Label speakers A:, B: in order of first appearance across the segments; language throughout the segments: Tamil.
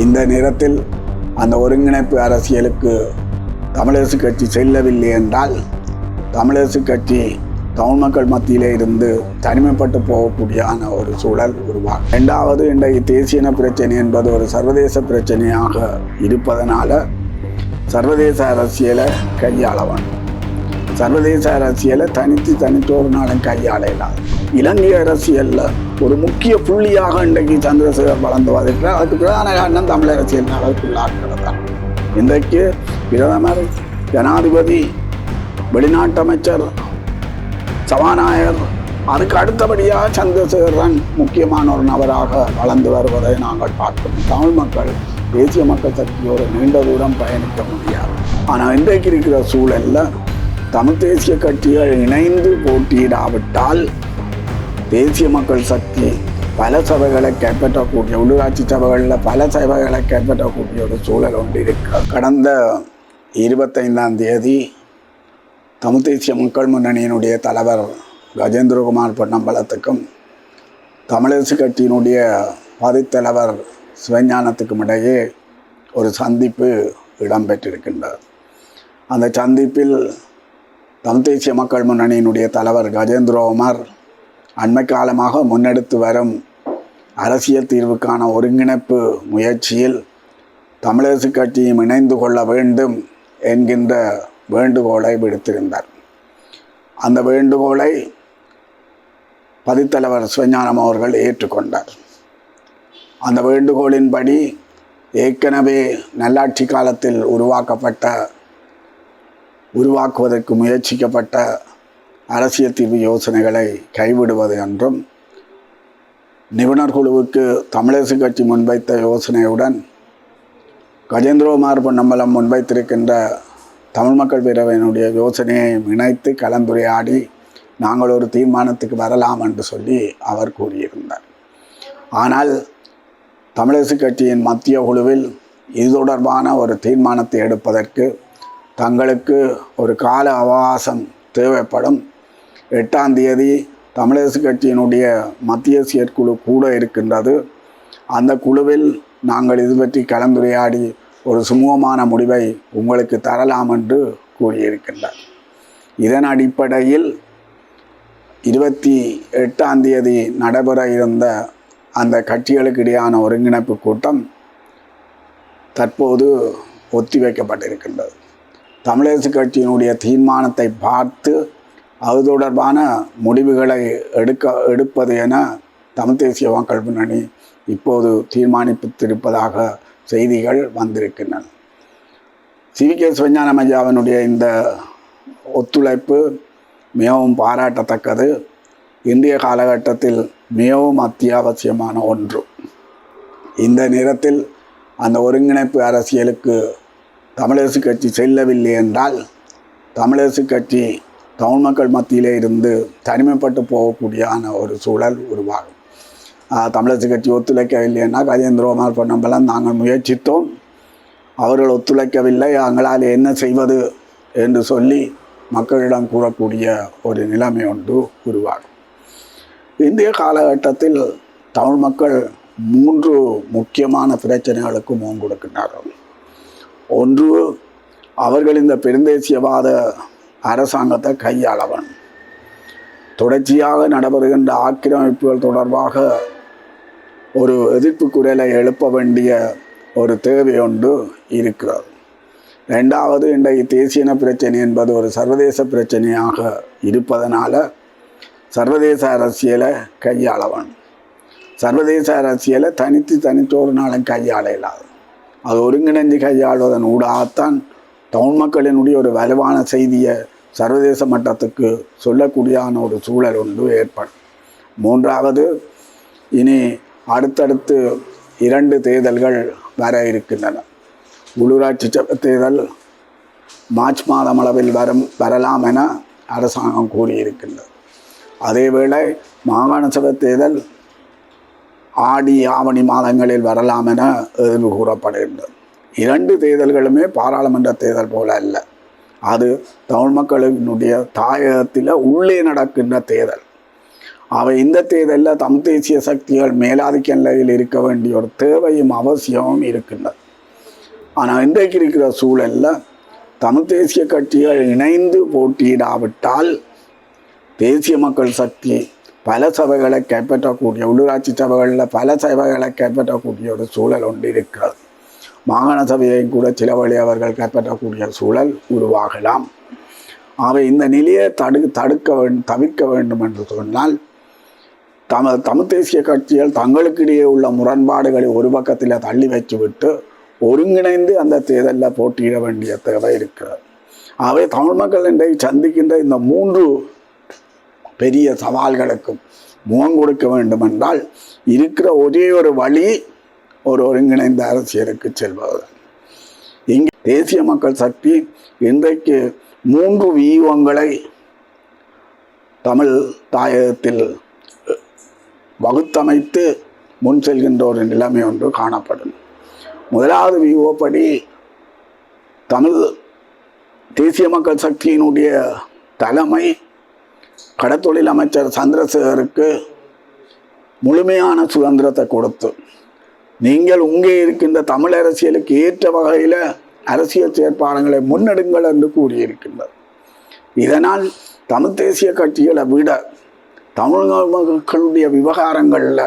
A: இந்த நேரத்தில் அந்த ஒருங்கிணைப்பு அரசியலுக்கு தமிழரசு கட்சி செல்லவில்லை என்றால் தமிழரசு கட்சி தமிழ் மக்கள் மத்தியிலே இருந்து தனிமைப்பட்டு போகக்கூடியான ஒரு சூழல் உருவாகும். இரண்டாவது, இன்றைய தேசிய பிரச்சனை என்பது ஒரு சர்வதேச பிரச்சனையாக இருப்பதனால சர்வதேச அரசியலை கையாள வேண்டும். சர்வதேச அரசியலை தனித்தொரு நாளும் கையாளலாம். இலங்கை அரசியலில் ஒரு முக்கிய புள்ளியாக இன்றைக்கு சந்திரசேகர் வளர்ந்து வருகிறார். அதுக்கு பிரதான காரணம் தமிழ் அரசியல் நலவுக்குள்ளாகிறது தான். இன்றைக்கு பிரதமர், ஜனாதிபதி, வெளிநாட்டு அமைச்சர், சபாநாயகர், அதுக்கு அடுத்தபடியாக சந்திரசேகர் தான் முக்கியமான ஒரு நபராக வளர்ந்து வருவதை நாங்கள் பார்க்கிறோம். தமிழ் மக்கள் தேசிய மக்கள் சக்தியோடு நீண்ட தூரம் பயணிக்க முடியாது. ஆனால் இன்றைக்கு இருக்கிற சூழலில் தமிழ் தேசிய கட்சிகள் இணைந்து போட்டியிடாவிட்டால் தேசிய மக்கள் சக்தி பல சபைகளை கைப்பற்றக்கூடிய, உள்ளூராட்சி சபைகளில் பல சபைகளை கைப்பற்றக்கூடிய ஒரு சூழல் ஒன்று இருக்கு. கடந்த 25ஆம் தேதி தமிழ் தேசிய மக்கள் முன்னணியினுடைய தலைவர் கஜேந்திரகுமார் பொன்னம்பலத்துக்கும் தமிழரசு கட்சியினுடைய பதித்தலைவர் சிவஞானத்துக்கும் இடையே ஒரு சந்திப்பு இடம்பெற்றிருக்கின்றது. அந்த சந்திப்பில் தமிழ் தேசிய மக்கள் முன்னணியினுடைய தலைவர் கஜேந்திரகுமார் அண்மை காலமாக முன்னெடுத்து வரும் அரசியல் தீர்வுக்கான ஒருங்கிணைப்பு முயற்சியில் தமிழரசு கட்சியும் இணைந்து கொள்ள வேண்டும் என்கின்ற வேண்டுகோளை விடுத்திருந்தார். அந்த வேண்டுகோளை பதித்தலைவர் சிவஞானம் அவர்கள் ஏற்றுக்கொண்டார். அந்த வேண்டுகோளின்படி ஏற்கனவே நல்லாட்சி காலத்தில் உருவாக்குவதற்கு முயற்சிக்கப்பட்ட அரசியல் தீர்வு யோசனைகளை கைவிடுவது என்றும், நிபுணர் குழுவுக்கு தமிழரசு கட்சி முன்வைத்த யோசனையுடன் கஜேந்திரகுமார் பொன்னம்பலம் முன்வைத்திருக்கின்ற தமிழ் மக்கள் பேரவையினுடைய யோசனையை இணைத்து கலந்துரையாடி நாங்கள் ஒரு தீர்மானத்துக்கு வரலாம் என்று சொல்லி அவர் கூறியிருந்தார். ஆனால் தமிழரசு கட்சியின் மத்திய குழுவில் இது தொடர்பான ஒரு தீர்மானத்தை எடுப்பதற்கு தங்களுக்கு ஒரு கால அவகாசம் தேவைப்படும். 8ஆம் தேதி தமிழரசு கட்சியினுடைய மத்திய செயற்குழு கூட இருக்கின்றது. அந்த குழுவில் நாங்கள் இது பற்றி கலந்துரையாடி ஒரு சுமூகமான முடிவை உங்களுக்கு தரலாம் என்று கூறியிருக்கின்றார். இதன் அடிப்படையில் 28ஆம் தேதி நடைபெற இருந்த அந்த கட்சிகளுக்கு இடையான ஒருங்கிணைப்பு கூட்டம் தற்போது ஒத்திவைக்கப்பட்டிருக்கின்றது. தமிழரசு கட்சியினுடைய தீர்மானத்தை பார்த்து அது தொடர்பான முடிவுகளை எடுப்பது என தமிழ் தேசிய மக்கள் முன்னணி இப்போது தீர்மானித்திருப்பதாக செய்திகள் வந்திருக்கின்றன. சிவிகே சிவஞானம் ஐயாவினுடைய இந்த ஒத்துழைப்பு மிகவும் பாராட்டத்தக்கது. இந்திய காலகட்டத்தில் மிகவும் அத்தியாவசியமான ஒன்று. இந்த நேரத்தில் அந்த ஒருங்கிணைப்பு அரசியலுக்கு தமிழரசு கட்சி செல்லவில்லை என்றால் தமிழரசு கட்சி தமிழ் மக்கள் மத்தியிலே இருந்து தனிமைப்பட்டு போகக்கூடியான ஒரு சூழல் உருவாகும். தமிழரசு கட்சி ஒத்துழைக்கவில்லைன்னா கஜேந்திரகுமார் பொன்னம்பலம் நாங்கள் முயற்சித்தோம், அவர்கள் ஒத்துழைக்கவில்லை, அவங்களால் என்ன செய்வது என்று சொல்லி மக்களிடம் கூறக்கூடிய ஒரு நிலைமை ஒன்று உருவாகும். இந்திய காலகட்டத்தில் தமிழ் மக்கள் 3 முக்கியமான பிரச்சனைகளுக்கு முகம் கொடுக்கின்றார்கள். ஒன்று, அவர்கள் இந்த பெருந்தேசியவாத அரசாங்கத்தை கையாளவன். தொடர்ச்சியாக நடைபெறுகின்ற ஆக்கிரமிப்புகள் தொடர்பாக ஒரு எதிர்ப்பு குரலை எழுப்ப வேண்டிய ஒரு தேவை ஒன்று இருக்கிறது. ரெண்டாவது, இன்றைய தேசிய பிரச்சனை என்பது ஒரு சர்வதேச பிரச்சனையாக இருப்பதனால சர்வதேச அரசியலை கையாளவன். சர்வதேச அரசியலை தனித்தொரு நாளும் கையாளலாது. அது ஒருங்கிணைந்து கையாளுவதன் ஊடாகத்தான் தமிழ் மக்களினுடைய ஒரு வலுவான செய்தியை சர்வதேச மட்டத்துக்கு சொல்லக்கூடியான ஒரு சூழல் ஒன்று ஏற்படும். மூன்றாவது, இனி அடுத்தடுத்து 2 தேர்தல்கள் வர இருக்கின்றன. உள்ளூராட்சி சபை தேர்தல் மார்ச் மாதம் அளவில் வரலாம் என அரசாங்கம் கூறியிருக்கின்றது. அதேவேளை மாகாண சபை தேர்தல் ஆடி ஆவணி மாதங்களில் வரலாம் என எதிர்வு கூறப்படுகின்றது. 2 தேர்தல்களுமே பாராளுமன்ற தேர்தல் போல அல்ல. அது தமிழ் மக்களினுடைய தாயகத்தில் உள்ளே நடக்கின்ற தேர்தல். அவை இந்த தேர்தலில் தமிழ் தேசிய சக்திகள் மேலாதிக்க நிலையில் இருக்க வேண்டிய ஒரு தேவையும் அவசியமும் இருக்கின்றது. ஆனால் இன்றைக்கு இருக்கிற சூழலில் தமிழ் தேசிய கட்சிகள் இணைந்து போட்டியிடாவிட்டால் தேசிய மக்கள் சக்தி பல சபைகளை கைப்பற்றக்கூடிய, உள்ளூராட்சி சபைகளில் பல சபைகளை கைப்பற்றக்கூடிய ஒரு சூழல் ஒன்று இருக்கிறது. மாகாண சபையையும் கூட சில வழி அவர்கள் கைப்பற்றக்கூடிய சூழல் உருவாகலாம். அவை இந்த நிலையை தவிர்க்க வேண்டும் என்று சொன்னால் தமிழ் தேசிய கட்சிகள் தங்களுக்கிடையே உள்ள முரண்பாடுகளை ஒரு பக்கத்தில் தள்ளி வைத்துவிட்டு ஒருங்கிணைந்து அந்த தேர்தலில் போட்டியிட வேண்டிய தேவை இருக்கிறது. அவை தமிழ் மக்கள் இன்றைக்கு சந்திக்கின்ற இந்த 3 பெரிய சவால்களுக்கும் முகம் கொடுக்க வேண்டும் என்றால் இருக்கிற ஒரே ஒரு வழி ஒருங்கிணைந்த அரசியலுக்கு செல்வது. இங்கே தேசிய மக்கள் சக்தி இன்றைக்கு 3 வியூகங்களை தமிழ் தாயகத்தில் வகுத்தமைத்து முன் செல்கின்ற ஒரு நிலைமை ஒன்று காணப்படும். முதலாவது வியூகப்படி தமிழ் தேசிய மக்கள் சக்தியினுடைய தலைமை கடத்தொழில் அமைச்சர் சந்திரசேகருக்கு முழுமையான சுதந்திரத்தை கொடுத்து, நீங்கள் இங்கே இருக்கின்ற தமிழ் அரசியலுக்கு ஏற்ற வகையில் அரசியல் செயற்பாடுகளை முன்னெடுங்கள் என்று கூறியிருக்கின்றது. இதனால் தமிழ் தேசிய கட்சிகளை விட தமிழ் மக்களுடைய விவகாரங்களில்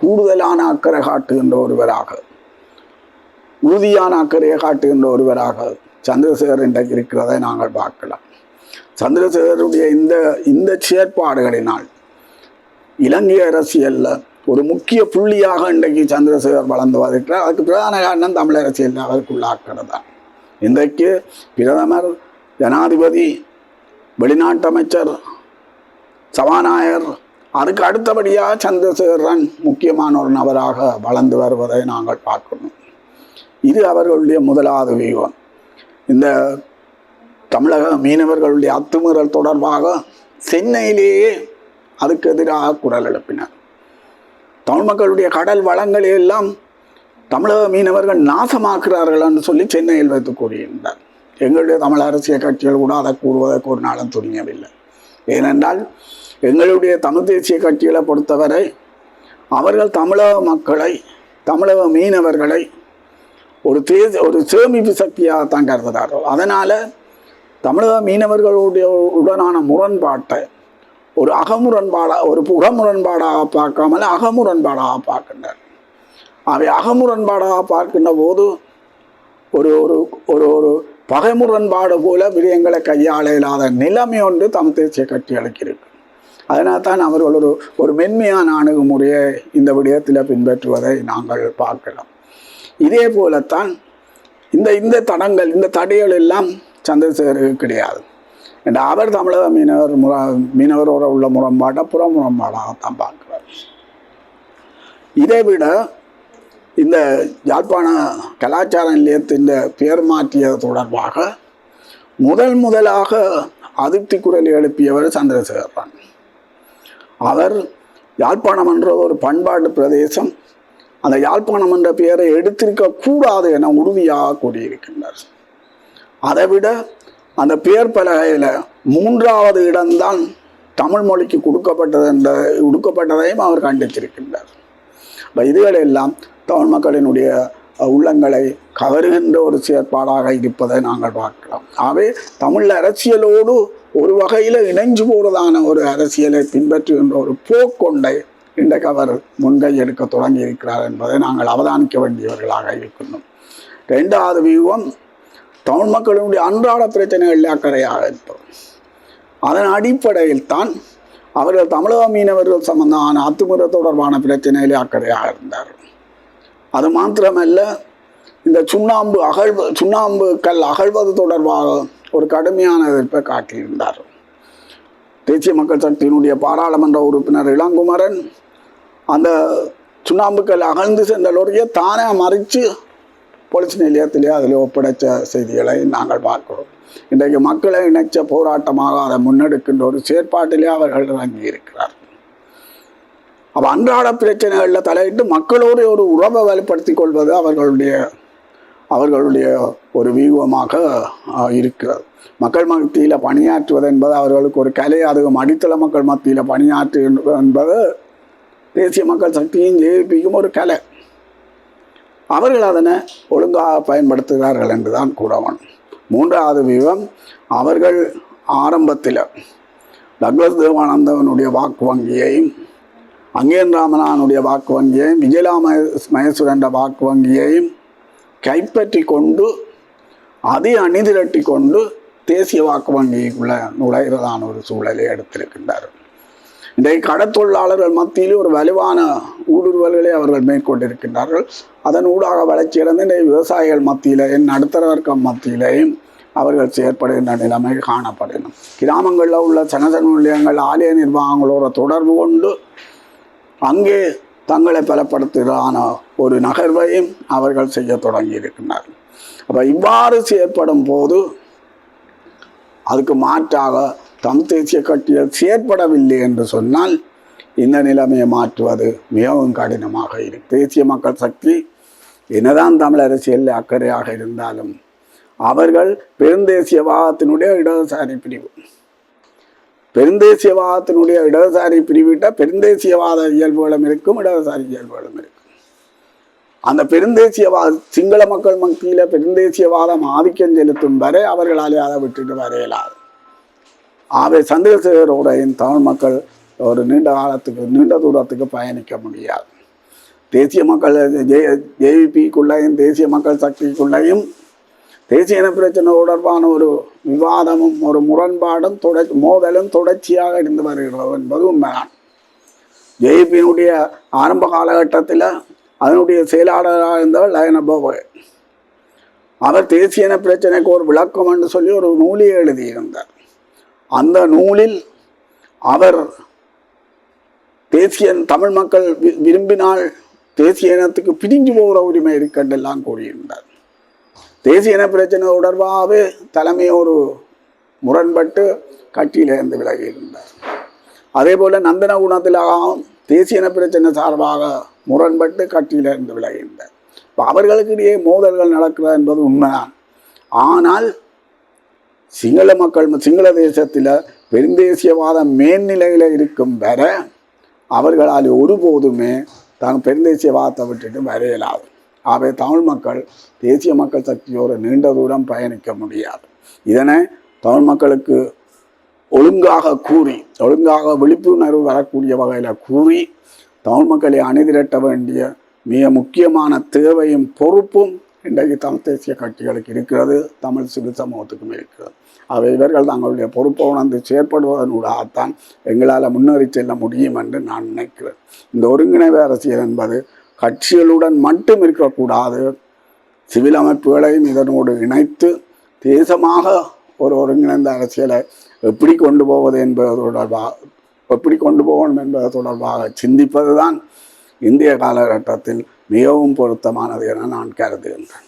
A: கூடுதலான அக்கறை காட்டுகின்ற ஒருவராக, உறுதியான அக்கறையை காட்டுகின்ற ஒருவராக சந்திரசேகர் இன்றைக்கு இருக்கிறதை நாங்கள் பார்க்கலாம். சந்திரசேகருடைய இந்த செயற்பாடுகளினால் இலங்கை அரசியலில் ஒரு முக்கிய புள்ளியாக இன்றைக்கு சந்திரசேகர் வளர்ந்து வருகிறார். அதுக்கு பிரதான காரணம் தமிழ் அரசியலில் அவருக்குள்ள அக்கறை தான். இன்றைக்கு பிரதமர், ஜனாதிபதி, வெளிநாட்டு அமைச்சர், சபாநாயகர், அதுக்கு அடுத்தபடியாக சந்திரசேகர் தான் முக்கியமான ஒரு நபராக வளர்ந்து வருவதை நாங்கள் பார்க்கணும். இது அவர்களுடைய முதலாவது வியூகம். இந்த தமிழக மீனவர்களுடைய அத்துமீறல் தொடர்பாக சென்னையிலேயே அதுக்கு எதிராக குரல் எழுப்பினார். தமிழ் மக்களுடைய கடல் வளங்களை எல்லாம் தமிழக மீனவர்கள் நாசமாக்குறார்கள் என்று சொல்லி சென்னையில் வைத்து கூறியிருந்தார். எங்களுடைய தமிழ் அரசியல் கட்சிகள் கூட அதை கூறுவதற்கு ஒரு நாளும் துணியவில்லை. ஏனென்றால் எங்களுடைய தமிழ் தேசிய கட்சிகளை பொறுத்தவரை அவர்கள் தமிழக மக்களை, தமிழக மீனவர்களை ஒரு சேமிப்பு சக்தியாகத்தான் கருதுகிறார்கள். அதனால் தமிழக மீனவர்களுடைய உடனான முரண்பாட்டை ஒரு புறமுரண்பாடாக பார்க்காமல் அகமுரண்பாடாக பார்க்கின்றனர். அவை அகமுரண்பாடாக பார்க்கின்ற போது ஒரு ஒரு ஒரு பகைமுரண்பாடு போல விடயங்களை கையாள இல்லாத நிலைமை ஒன்று தமிழ் தேசிய கட்சிகளுக்கு இருக்கு. அதனால் தான் அவர்கள் ஒரு மென்மையான அணுகுமுறையை இந்த விடயத்தில் பின்பற்றுவதை நாங்கள் பார்க்கலாம். இதே போலத்தான் இந்த தடைகள் எல்லாம் சந்திரசேகருக்கு கிடையாது. அவர் தமிழக மீனவரோட உள்ள முரண்பாட்டை புறமுரண்பாடாகத்தான் பார்க்கிறார். இதை விட இந்த யாழ்ப்பாண கலாச்சார நிலையத்தின் பெயர் மாற்றியது தொடர்பாக முதலாக அதிருப்தி குரல் எழுப்பியவர் சந்திரசேகர் தான். அவர் யாழ்ப்பாணம் என்ற ஒரு பண்பாட்டு பிரதேசம், அந்த யாழ்ப்பாணம் என்ற பெயரை எடுத்திருக்க கூடாது என உறுதியாக கூறியிருக்கின்றார். அதைவிட அந்த பெயர் பலகையில் 3வது இடம்தான் தமிழ் மொழிக்கு கொடுக்கப்பட்டதையும் அவர் கண்டித்திருக்கின்றார். இதுகளெல்லாம் தமிழ் மக்களினுடைய உள்ளங்களை கவருகின்ற ஒரு செயற்பாடாக இருப்பதை நாங்கள் பார்க்கலாம். ஆகவே தமிழ் அரசியலோடு ஒரு வகையில் இணைஞ்சு போவதான ஒரு அரசியலை பின்பற்றுகின்ற ஒரு போக்கொண்டை இன்றைக்கு அவர் முன்கை எடுக்க தொடங்கி இருக்கிறார் என்பதை நாங்கள் அவதானிக்க வேண்டியவர்களாக இருக்கின்றோம். 2வது வியூகம் தமிழ் மக்களினுடைய அன்றாட பிரச்சனைகளில் அக்கறையாக இருப்பது. அதன் அடிப்படையில் தான் அவர்கள் தமிழக மீனவர்கள் சம்பந்தமான அத்துமீறல் தொடர்பான பிரச்சனையிலே அக்கறையாக இருந்தார்கள். அது மாத்திரமல்ல, இந்த சுண்ணாம்பு கல் அகழ்வது தொடர்பாக ஒரு கடுமையான எதிர்ப்பை காட்டியிருந்தார். தேசிய மக்கள் சக்தியினுடைய பாராளுமன்ற உறுப்பினர் இளங்குமரன் அந்த சுண்ணாம்பு கல் அகழ்ந்து சென்ற லொரியை தானே மறித்து போலீஸ் நிலையத்திலே அதில் ஒப்படைத்த செய்திகளை நாங்கள் பார்க்கிறோம். இன்றைக்கு மக்களை இணைச்ச போராட்டமாக அதை முன்னெடுக்கின்ற ஒரு செயற்பாட்டிலே அவர்கள் இறங்கி இருக்கிறார். அப்போ அன்றாட பிரச்சனைகளில் தலையிட்டு மக்களோடு ஒரு உறவை வலுப்படுத்திக் கொள்வது அவர்களுடைய அவர்களுடைய ஒரு வியூகமாக இருக்கிறது. மக்கள் மத்தியில் பணியாற்றுவது என்பது அவர்களுக்கு ஒரு கலை. அதுவும் அடித்தள மக்கள் மத்தியில் பணியாற்று என்பது தேசிய மக்கள் சக்தியும் ஜேவிபிக்கும் ஒரு கலை. அவர்கள் அதனை ஒழுங்காக பயன்படுத்துகிறார்கள் என்றுதான் கூறவன். மூன்றாவது வியூகம், அவர்கள் ஆரம்பத்தில் டக்ளஸ் தேவானந்தவனுடைய வாக்கு வங்கியையும் அங்கேன் ராமனானுடைய வாக்கு வங்கியையும் விஜயலா மகேஸ்வரன் வாக்கு வங்கியையும் கைப்பற்றி கொண்டு அதை அணிதிரட்டி கொண்டு தேசிய வாக்கு வங்கிக்குள்ள நுழைகிறதான ஒரு சூழலை எடுத்திருக்கின்றார். இன்றைக்கு கடத்தொழிலாளர்கள் மத்தியிலே ஒரு வலுவான ஊடுருவல்களை அவர்கள் மேற்கொண்டிருக்கின்றார்கள். அதன் ஊடாக வளர்ச்சியடைந்து இன்றைய விவசாயிகள் மத்தியிலேயும் நடுத்தர வர்க்கம் மத்தியிலேயும் அவர்கள் செயற்படுகின்ற நிலைமை காணப்படணும். கிராமங்களில் உள்ள சனசன நிலையங்கள் ஆலய நிர்வாகங்களோட தொடர்பு கொண்டு அங்கே தங்களை பலப்படுத்துகிறான ஒரு நகர்வையும் அவர்கள் செய்ய தொடங்கி இருக்கின்றார்கள். அப்போ இவ்வாறு செயற்படும் போது அதுக்கு மாற்றாக தம் தேசிய கட்சிகள் செயற்படவில்லை என்று சொன்னால் இந்த நிலைமையை மாற்றுவது மிகவும் கடினமாக இருக்கு. தேசிய மக்கள் சக்தி என்னதான் தமிழ் அரசியலில் அக்கறையாக இருந்தாலும் அவர்கள் பெருந்தேசியவாதத்தினுடைய இடதுசாரி பிரிவு. பெருந்தேசியவாதத்தினுடைய இடதுசாரி பிரிவிட்டால் பெருந்தேசியவாத இயல்புகளும் இருக்கும், இடதுசாரி இயல்புகளும் இருக்கும். அந்த பெருந்தேசியவாத சிங்கள மக்கள் மத்தியில் பெருந்தேசியவாதம் ஆதிக்கம் செலுத்தும் வரை அவர்களாலே அதை விட்டுட்டு வரையலாது. ஆகவே சந்திரசேகரோடையும் தமிழ் மக்கள் ஒரு நீண்ட தூரத்துக்கு பயணிக்க முடியாது. தேசிய மக்கள் ஜேவிபிக்குள்ளேயும் தேசிய மக்கள் சக்திக்குள்ளேயும் தேசிய இன பிரச்சனை தொடர்பான ஒரு விவாதமும் ஒரு முரண்பாடும் மோதலும் தொடர்ச்சியாக இருந்து வருகிறது என்பது உண்மைதான். ஜேவிபியினுடைய ஆரம்ப காலகட்டத்தில் அதனுடைய செயலாளராக இருந்தவர் லயன போபோய். அவர் தேசிய இன பிரச்சனைக்கு ஒரு விளக்கம் என்று சொல்லி ஒரு நூலை எழுதியிருந்தார். அந்த நூலில் அவர் தமிழ் மக்கள் விரும்பினால் தேசிய இனத்துக்கு பிரிஞ்சு போகிற உரிமை இருக்கென்றெல்லாம் கூறியிருந்தார். தேசிய இன பிரச்சனை தொடர்பாகவே தலைமையோடு முரண்பட்டு கட்சியிலிருந்து விலகி இருந்தார். அதே போல நந்தன குணத்திலாகவும் தேசிய இன பிரச்சனை சார்பாக முரண்பட்டு கட்சியிலிருந்து விலகி இருந்தார். இப்போ அவர்களுக்கு இடையே மோதல்கள் நடக்கிறது என்பது உண்மைதான். ஆனால் சிங்கள தேசத்தில் பெருந்தேசியவாதம் மேல்நிலையில் இருக்கும் வர அவர்களால் ஒருபோதுமே தாங்கள் பெருந்தேசியவாதத்தை விட்டுட்டு வரையலாது. ஆகவே தமிழ் மக்கள் தேசிய மக்கள் சக்தியோடு நீண்ட தூரம் பயணிக்க முடியாது. இதனை தமிழ் மக்களுக்கு ஒழுங்காக விழிப்புணர்வு வரக்கூடிய வகையில் கூறி தமிழ் மக்களை அணிதிரட்ட வேண்டிய மிக முக்கியமான தேவையும் பொறுப்பும் இன்றைக்கு தமிழ் தேசிய கட்சிகளுக்கு இருக்கிறது, தமிழ் சிவில் சமூகத்துக்கும் இருக்கிறது. அவை இவர்கள் தங்களுடைய பொறுப்பை உணர்ந்து செயற்படுவதனூடாகத்தான் எங்களால் முன்னேறி செல்ல முடியும் என்று நான் நினைக்கிறேன். இந்த ஒருங்கிணைவு அரசியல் என்பது கட்சிகளுடன் மட்டும் இருக்கக்கூடாது, சிவில் அமைப்புகளையும் இதனோடு இணைத்து தேசமாக ஒரு ஒருங்கிணைந்த அரசியலை எப்படி கொண்டு போவது தொடர்பாக சிந்திப்பது தான் இந்திய காலகட்டத்தில் மிகவும் பொருத்தமானது என நான் கருதுகின்றேன்.